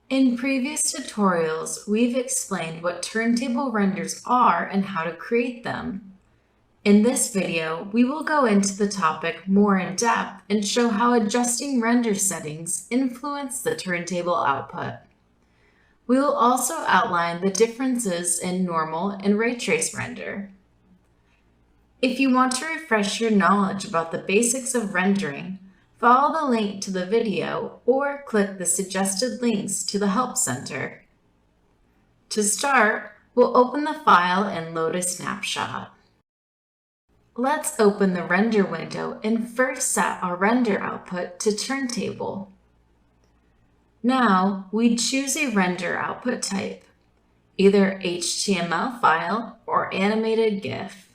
In previous tutorials, we've explained what turntable renders are and how to create them. In this video, we will go into the topic more in depth and show how adjusting render settings influence the turntable output. We will also outline the differences in normal and ray trace render. If you want to refresh your knowledge about the basics of rendering, follow the link to the video or click the suggested links to the Help Center. To start, we'll open the file and load a snapshot. Let's open the render window and first set our render output to turntable. Now, we choose a render output type, either HTML file or animated GIF.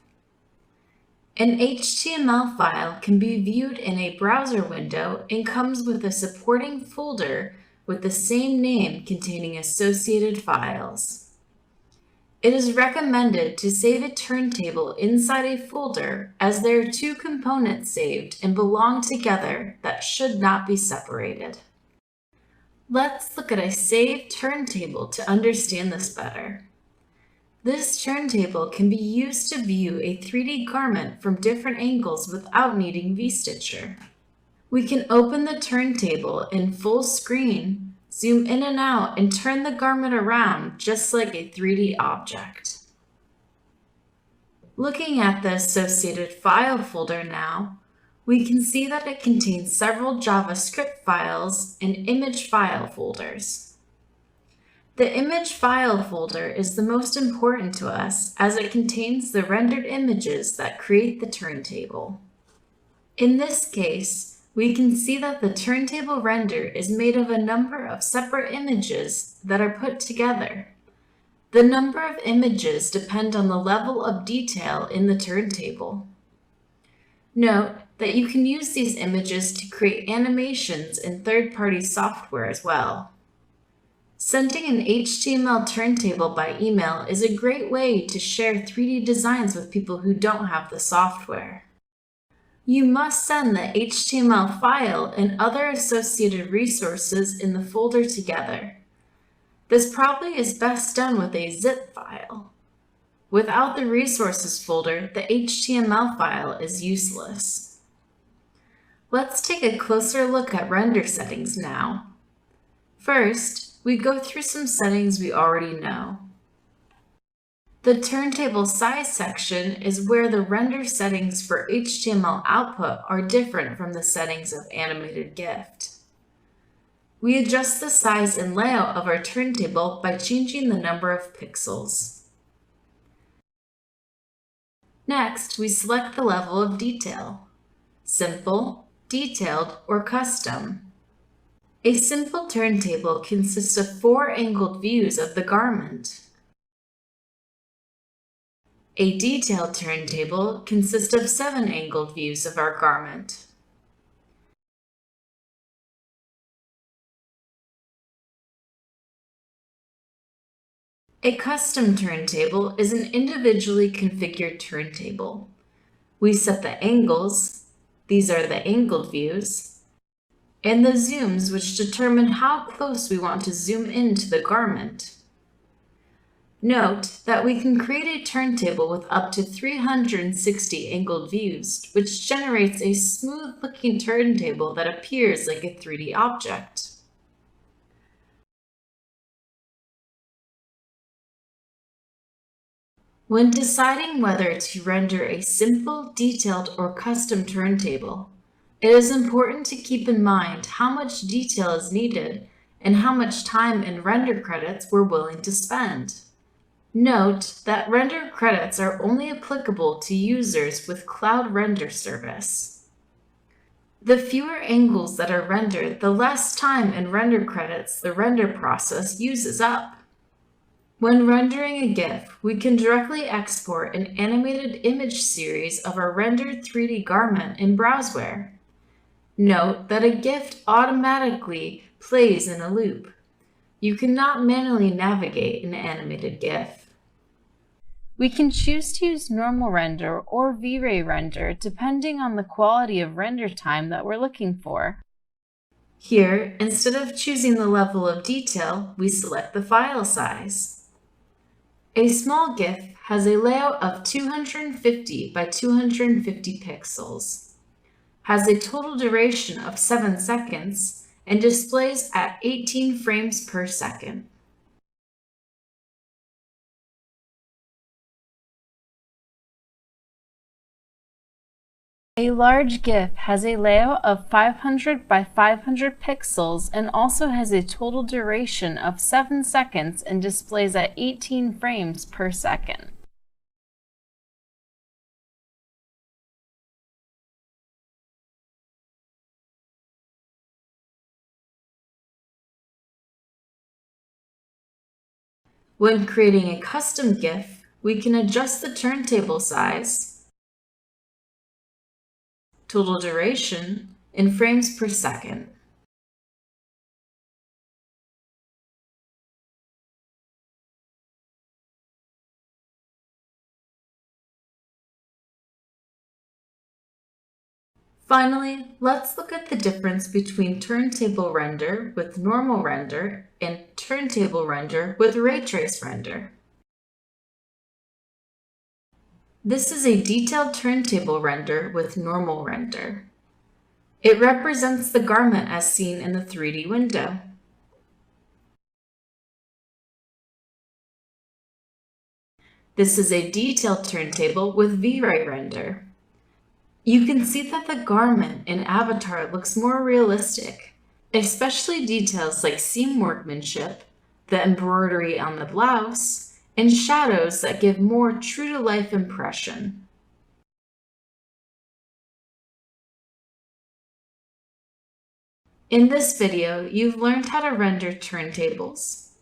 An HTML file can be viewed in a browser window and comes with a supporting folder with the same name containing associated files. It is recommended to save a turntable inside a folder as there are two components saved and belong together that should not be separated. Let's look at a saved turntable to understand this better. This turntable can be used to view a 3D garment from different angles without needing VStitcher. We can open the turntable in full screen, zoom in and out, and turn the garment around just like a 3D object. Looking at the associated file folder now, we can see that it contains several JavaScript files and image file folders. The image file folder is the most important to us as it contains the rendered images that create the turntable. In this case, we can see that the turntable render is made of a number of separate images that are put together. The number of images depend on the level of detail in the turntable. Note that you can use these images to create animations in third-party software as well. Sending an HTML turntable by email is a great way to share 3D designs with people who don't have the software. You must send the HTML file and other associated resources in the folder together. This probably is best done with a zip file. Without the resources folder, the HTML file is useless. Let's take a closer look at render settings now. First, we go through some settings we already know. The turntable size section is where the render settings for HTML output are different from the settings of animated GIF. We adjust the size and layout of our turntable by changing the number of pixels. Next, we select the level of detail: simple, detailed, or custom. A simple turntable consists of 4 angled views of the garment. A detailed turntable consists of 7 angled views of our garment. A custom turntable is an individually configured turntable. We set the angles, these are the angled views, and the zooms, which determine how close we want to zoom into the garment. Note that we can create a turntable with up to 360 angled views, which generates a smooth-looking turntable that appears like a 3D object. When deciding whether to render a simple, detailed, or custom turntable, it is important to keep in mind how much detail is needed and how much time and render credits we're willing to spend. Note that render credits are only applicable to users with Cloud Render Service. The fewer angles that are rendered, the less time and render credits the render process uses up. When rendering a GIF, we can directly export an animated image series of our rendered 3D garment in Browseware. Note that a GIF automatically plays in a loop. You cannot manually navigate an animated GIF. We can choose to use normal render or V-Ray render depending on the quality of render time that we're looking for. Here, instead of choosing the level of detail, we select the file size. A small GIF has a layout of 250 by 250 pixels, has a total duration of 7 seconds, and displays at 18 frames per second. A large GIF has a layout of 500 by 500 pixels and also has a total duration of 7 seconds and displays at 18 frames per second. When creating a custom GIF, we can adjust the turntable size, total duration, and frames per second. Finally, let's look at the difference between turntable render with normal render and turntable render with ray trace render. This is a detailed turntable render with normal render. It represents the garment as seen in the 3D window. This is a detailed turntable with V-Ray render. You can see that the garment in Avatar looks more realistic, especially details like seam workmanship, the embroidery on the blouse, and shadows that give more true-to-life impression. In this video, you've learned how to render turntables.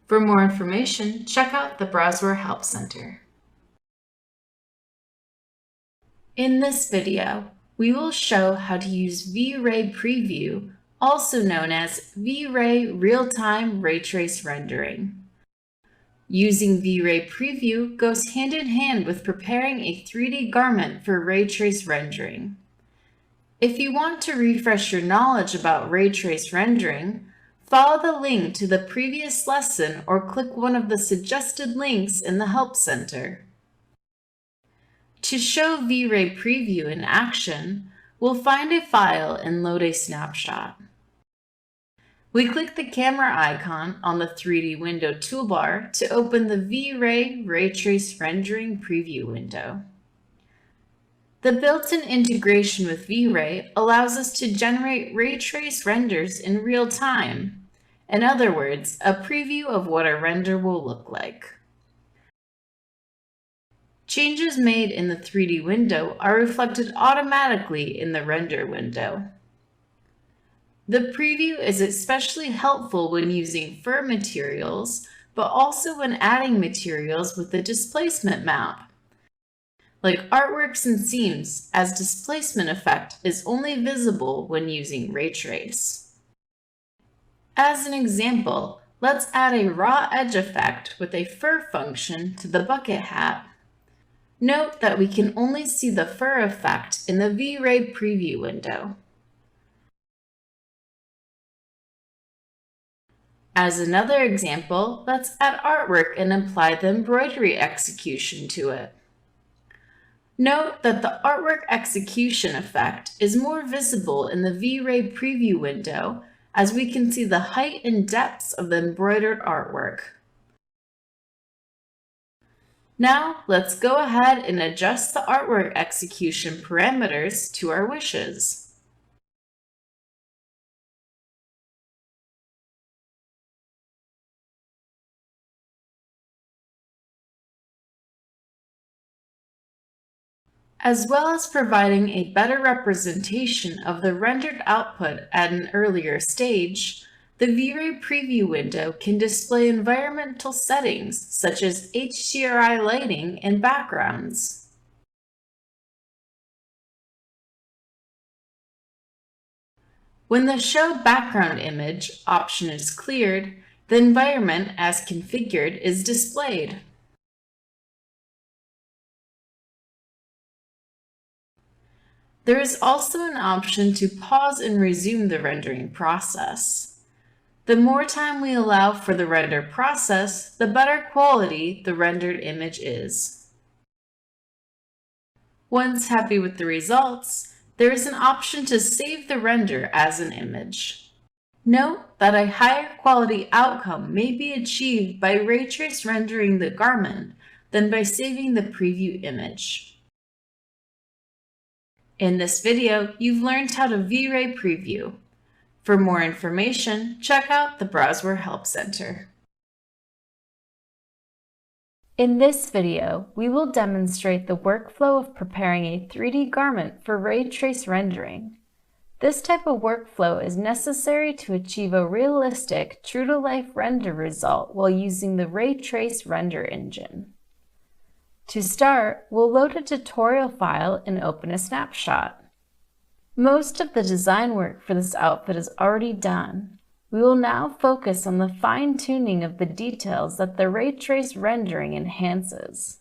For more information, check out the Browseware Help Center. In this video, we will show how to use V-Ray Preview, also known as V-Ray Real-Time Ray Trace Rendering. Using V-Ray Preview goes hand in hand with preparing a 3D garment for ray trace rendering. If you want to refresh your knowledge about ray trace rendering, follow the link to the previous lesson or click one of the suggested links in the Help Center. To show V-Ray Preview in action, we'll find a file and load a snapshot. We click the camera icon on the 3D window toolbar to open the V-Ray Ray Trace Rendering Preview window. The built-in integration with V-Ray allows us to generate ray trace renders in real time. In other words, a preview of what a render will look like. Changes made in the 3D window are reflected automatically in the render window. The preview is especially helpful when using fur materials, but also when adding materials with the displacement map, like artworks and seams, as displacement effect is only visible when using ray trace. As an example, let's add a raw edge effect with a fur function to the bucket hat. Note that we can only see the fur effect in the V-Ray Preview window. As another example, let's add artwork and apply the embroidery execution to it. Note that the artwork execution effect is more visible in the V-Ray Preview window as we can see the height and depths of the embroidered artwork. Now, let's go ahead and adjust the artwork execution parameters to our wishes. As well as providing a better representation of the rendered output at an earlier stage, the V-Ray Preview window can display environmental settings such as HDRI lighting and backgrounds. When the Show Background Image option is cleared, the environment as configured is displayed. There is also an option to pause and resume the rendering process. The more time we allow for the render process, the better quality the rendered image is. Once happy with the results, there is an option to save the render as an image. Note that a higher quality outcome may be achieved by ray trace rendering the garment than by saving the preview image. In this video, you've learned how to V-Ray preview. For more information, check out the Browseware Help Center. In this video, we will demonstrate the workflow of preparing a 3D garment for ray trace rendering. This type of workflow is necessary to achieve a realistic, true-to-life render result while using the ray trace render engine. To start, we'll load a tutorial file and open a snapshot. Most of the design work for this outfit is already done. We will now focus on the fine-tuning of the details that the ray trace rendering enhances.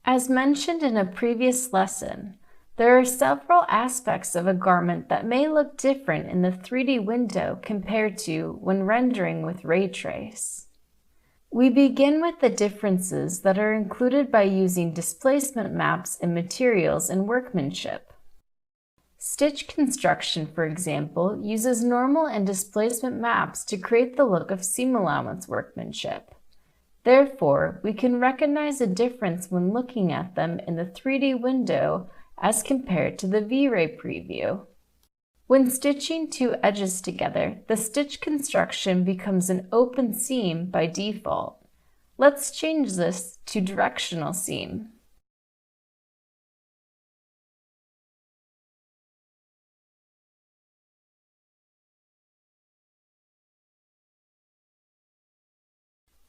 As mentioned in a previous lesson, there are several aspects of a garment that may look different in the 3D window compared to when rendering with ray trace. We begin with the differences that are included by using displacement maps in materials and workmanship. Stitch construction, for example, uses normal and displacement maps to create the look of seam allowance workmanship. Therefore, we can recognize a difference when looking at them in the 3D window as compared to the V-Ray preview. When stitching two edges together, the stitch construction becomes an open seam by default. Let's change this to directional seam.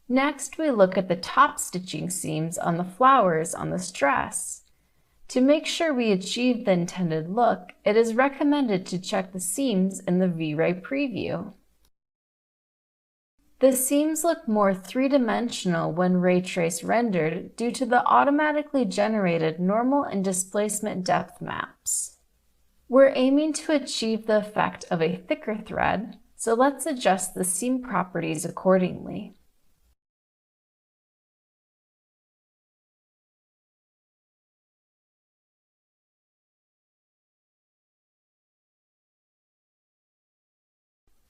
Next, we look at the top stitching seams on the flowers on this dress. To make sure we achieve the intended look, it is recommended to check the seams in the V-Ray preview. The seams look more three-dimensional when ray trace rendered due to the automatically generated normal and displacement depth maps. We're aiming to achieve the effect of a thicker thread, so let's adjust the seam properties accordingly.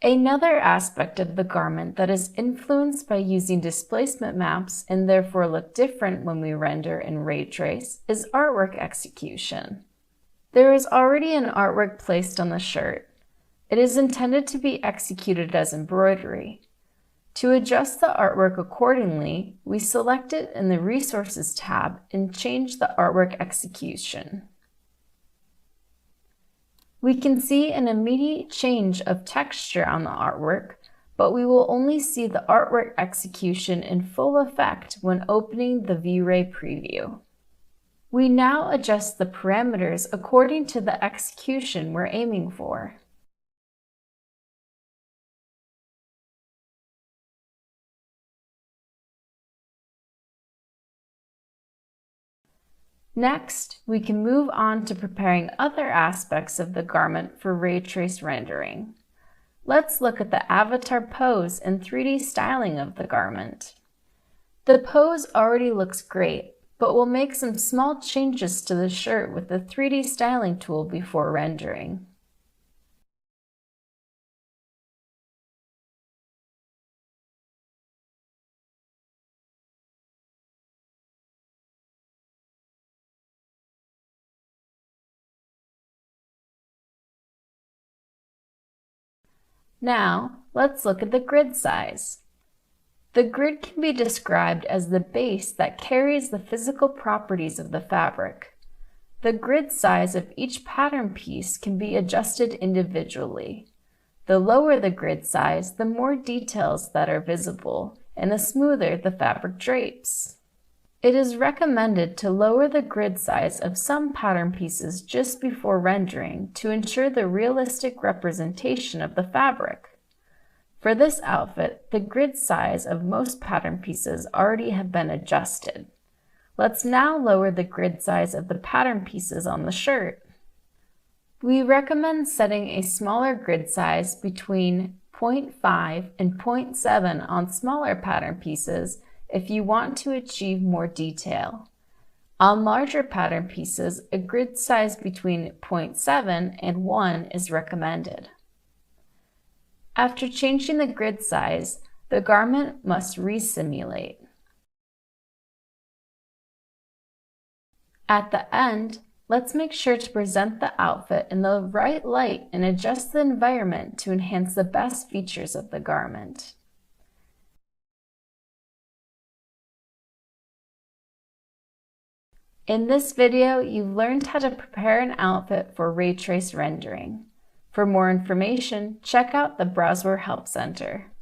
Another aspect of the garment that is influenced by using displacement maps and therefore look different when we render in ray trace is artwork execution. There is already an artwork placed on the shirt. It is intended to be executed as embroidery. To adjust the artwork accordingly, we select it in the Resources tab and change the artwork execution. We can see an immediate change of texture on the artwork, but we will only see the artwork execution in full effect when opening the V-Ray preview. We now adjust the parameters according to the execution we're aiming for. Next, we can move on to preparing other aspects of the garment for ray trace rendering. Let's look at the avatar pose and 3D styling of the garment. The pose already looks great, but we'll make some small changes to the shirt with the 3D styling tool before rendering. Now, let's look at the grid size. The grid can be described as the base that carries the physical properties of the fabric. The grid size of each pattern piece can be adjusted individually. The lower the grid size, the more details that are visible, and the smoother the fabric drapes. It is recommended to lower the grid size of some pattern pieces just before rendering to ensure the realistic representation of the fabric. For this outfit, the grid size of most pattern pieces already have been adjusted. Let's now lower the grid size of the pattern pieces on the shirt. We recommend setting a smaller grid size between 0.5 and 0.7 on smaller pattern pieces if you want to achieve more detail. On larger pattern pieces, a grid size between 0.7 and 1 is recommended. After changing the grid size, the garment must resimulate. At the end, let's make sure to present the outfit in the right light and adjust the environment to enhance the best features of the garment. In this video, you've learned how to prepare an outfit for ray trace rendering. For more information, check out the Browseware Help Center.